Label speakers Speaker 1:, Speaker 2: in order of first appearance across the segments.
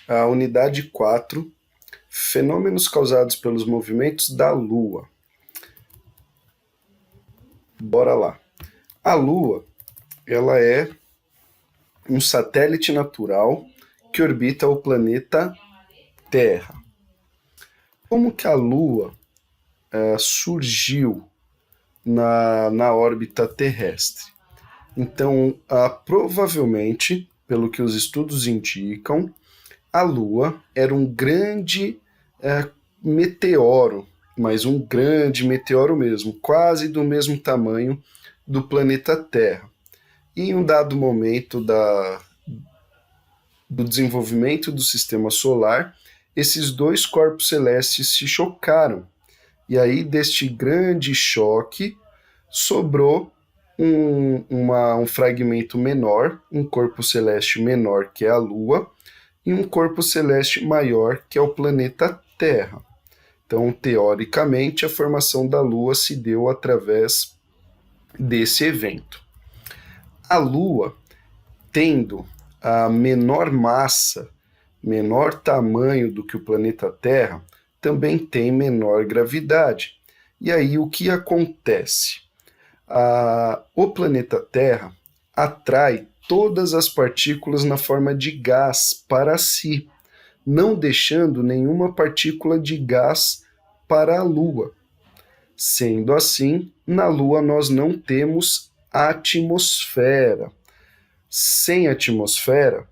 Speaker 1: A unidade 4, fenômenos causados pelos movimentos da Lua. Bora lá. A Lua, ela é um satélite natural que orbita o planeta Terra. Como que a Lua surgiu na órbita terrestre? Então, provavelmente, pelo que os estudos indicam, a Lua era um grande meteoro, mas um grande meteoro mesmo, quase do mesmo tamanho do planeta Terra. E em um dado momento do desenvolvimento do sistema solar, esses dois corpos celestes se chocaram. E aí, deste grande choque, sobrou um fragmento menor, um corpo celeste menor, que é a Lua, e um corpo celeste maior, que é o planeta Terra. Então, teoricamente, a formação da Lua se deu através desse evento. A Lua, tendo a menor massa, menor tamanho do que o planeta Terra, também tem menor gravidade. E aí o que acontece? O planeta Terra atrai todas as partículas na forma de gás para si, não deixando nenhuma partícula de gás para a Lua. Sendo assim, na Lua nós não temos atmosfera. Sem atmosfera,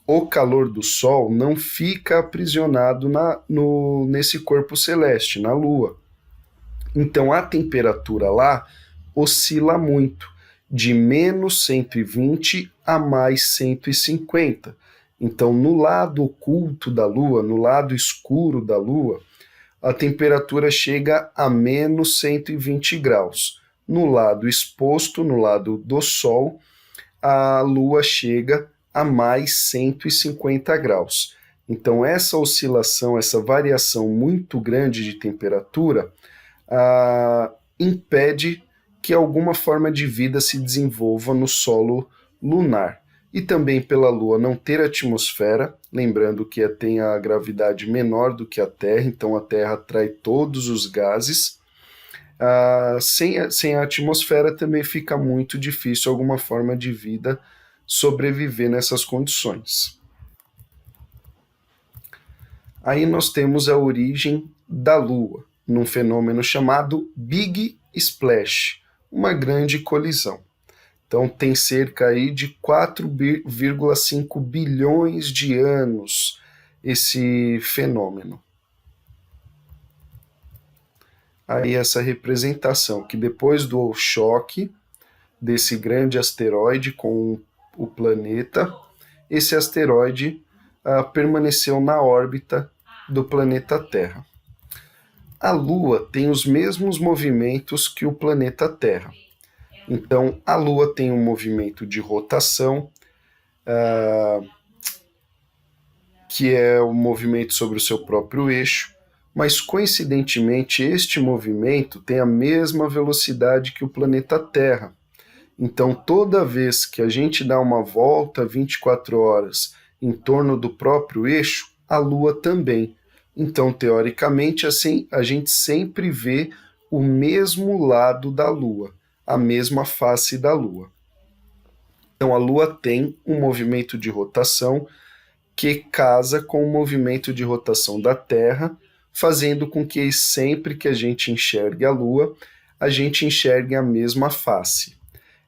Speaker 1: o calor do Sol não fica aprisionado nesse corpo celeste, na Lua. Então a temperatura lá oscila muito, de menos 120 a mais 150. Então, no lado oculto da Lua, no lado escuro da Lua, a temperatura chega a menos 120 graus. No lado exposto, no lado do Sol, a Lua chega a mais 150 graus. Então, essa oscilação, essa variação muito grande de temperatura, impede que alguma forma de vida se desenvolva no solo lunar. E também pela Lua não ter atmosfera, lembrando que tem a gravidade menor do que a Terra, então a Terra atrai todos os gases. Sem a atmosfera também fica muito difícil alguma forma de vida sobreviver nessas condições. Aí nós temos a origem da Lua, num fenômeno chamado Big Splash, uma grande colisão. Então tem cerca aí de 4,5 bilhões de anos esse fenômeno. Aí essa representação que depois do choque desse grande asteroide com o planeta, esse asteroide permaneceu na órbita do planeta Terra. A Lua tem os mesmos movimentos que o planeta Terra. Então, a Lua tem um movimento de rotação, que é o movimento sobre o seu próprio eixo, mas coincidentemente este movimento tem a mesma velocidade que o planeta Terra. Então, toda vez que a gente dá uma volta 24 horas em torno do próprio eixo, a Lua também. Então, teoricamente, assim, a gente sempre vê o mesmo lado da Lua, a mesma face da Lua. Então, a Lua tem um movimento de rotação que casa com o movimento de rotação da Terra, fazendo com que sempre que a gente enxergue a Lua, a gente enxergue a mesma face.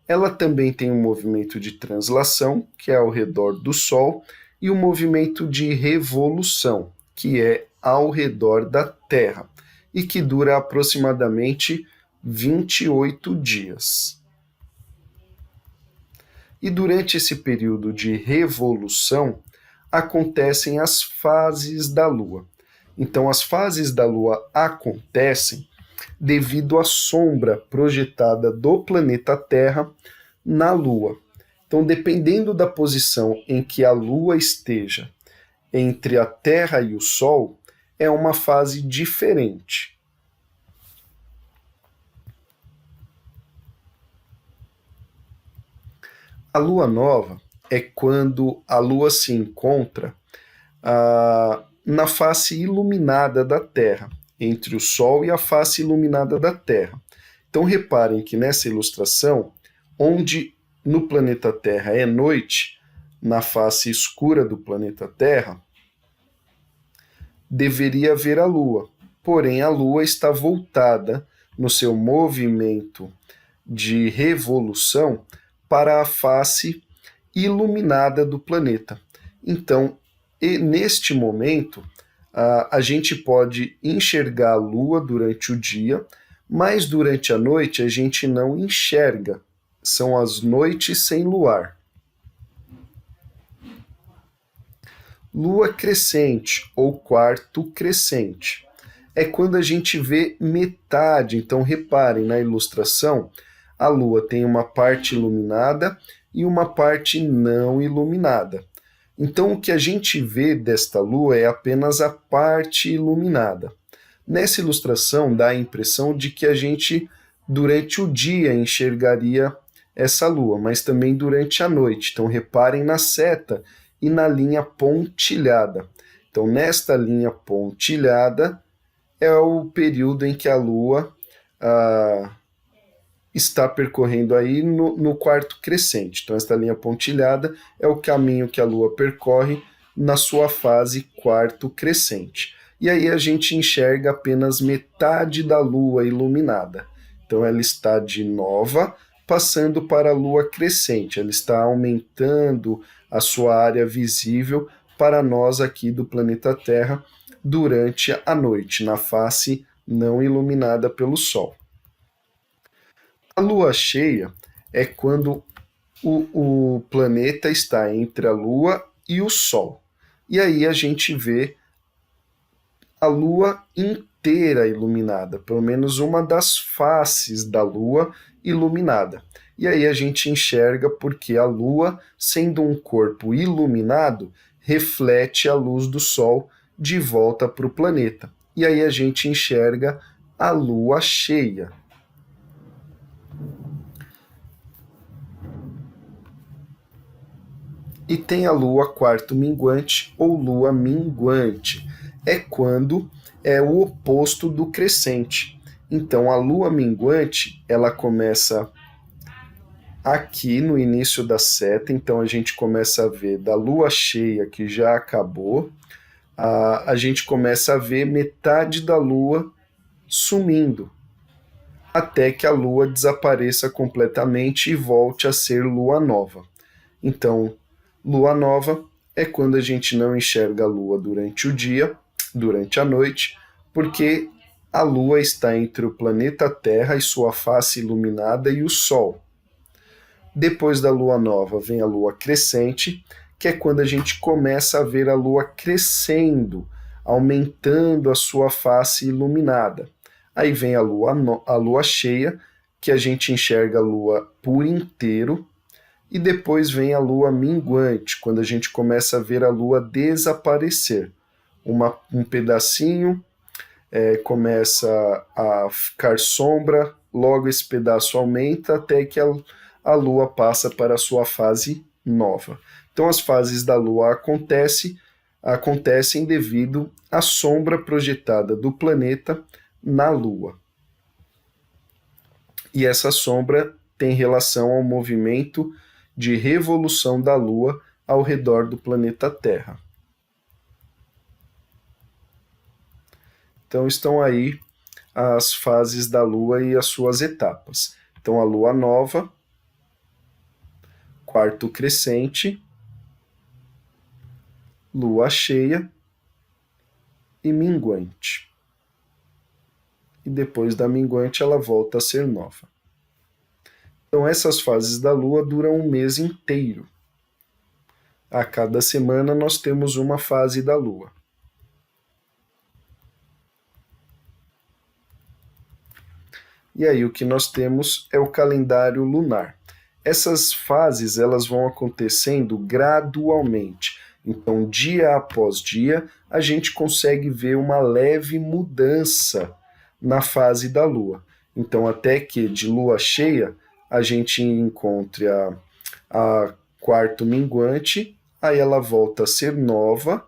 Speaker 1: Ela também tem um movimento de translação, que é ao redor do Sol, e um movimento de revolução, que é ao redor da Terra, e que dura aproximadamente 28 dias. E durante esse período de revolução, acontecem as fases da Lua. Então, as fases da Lua acontecem devido à sombra projetada do planeta Terra na Lua. Então, dependendo da posição em que a Lua esteja entre a Terra e o Sol, é uma fase diferente. A Lua nova é quando a Lua se encontra na face iluminada da Terra, entre o Sol e a face iluminada da Terra. Então reparem que nessa ilustração, onde no planeta Terra é noite, na face escura do planeta Terra, deveria haver a Lua. Porém, a Lua está voltada no seu movimento de revolução para a face iluminada do planeta. Então, neste momento, a gente pode enxergar a Lua durante o dia, mas durante a noite a gente não enxerga. São as noites sem luar. Lua crescente ou quarto crescente é quando a gente vê metade. Então, reparem na ilustração, a Lua tem uma parte iluminada e uma parte não iluminada. Então, o que a gente vê desta Lua é apenas a parte iluminada. Nessa ilustração, dá a impressão de que a gente, durante o dia, enxergaria essa Lua, mas também durante a noite. Então, reparem na seta e na linha pontilhada. Então, nesta linha pontilhada é o período em que a Lua está percorrendo aí no quarto crescente. Então, esta linha pontilhada é o caminho que a Lua percorre na sua fase quarto crescente. E aí a gente enxerga apenas metade da Lua iluminada. Então, ela está de nova, passando para a Lua crescente. Ela está aumentando a sua área visível para nós aqui do planeta Terra durante a noite, na face não iluminada pelo Sol. A Lua cheia é quando o planeta está entre a Lua e o Sol. E aí a gente vê a Lua inteira iluminada, pelo menos uma das faces da Lua iluminada. E aí a gente enxerga porque a Lua, sendo um corpo iluminado, reflete a luz do Sol de volta para o planeta. E aí a gente enxerga a Lua cheia. E tem a Lua quarto minguante ou Lua minguante. É quando é o oposto do crescente. Então, a Lua minguante, ela começa aqui no início da seta. Então, a gente começa a ver da Lua cheia, que já acabou, a gente começa a ver metade da Lua sumindo, até que a Lua desapareça completamente e volte a ser Lua nova. Então, Lua nova é quando a gente não enxerga a Lua durante o dia, durante a noite, porque a Lua está entre o planeta Terra e sua face iluminada e o Sol. Depois da Lua nova vem a Lua crescente, que é quando a gente começa a ver a Lua crescendo, aumentando a sua face iluminada. Aí vem a Lua cheia, que a gente enxerga a Lua por inteiro, e depois vem a Lua minguante, quando a gente começa a ver a Lua desaparecer. Um pedacinho começa a ficar sombra, logo esse pedaço aumenta até que a Lua passa para a sua fase nova. Então as fases da Lua acontecem devido à sombra projetada do planeta na Lua. E essa sombra tem relação ao movimento de revolução da Lua ao redor do planeta Terra. Então estão aí as fases da Lua e as suas etapas. Então a Lua nova, quarto crescente, Lua cheia e minguante. E depois da minguante ela volta a ser nova. Então essas fases da Lua duram um mês inteiro. A cada semana nós temos uma fase da Lua. E aí o que nós temos é o calendário lunar. Essas fases elas vão acontecendo gradualmente. Então, dia após dia, a gente consegue ver uma leve mudança na fase da Lua. Então, até que de Lua cheia, a gente encontre a quarto minguante, aí ela volta a ser nova,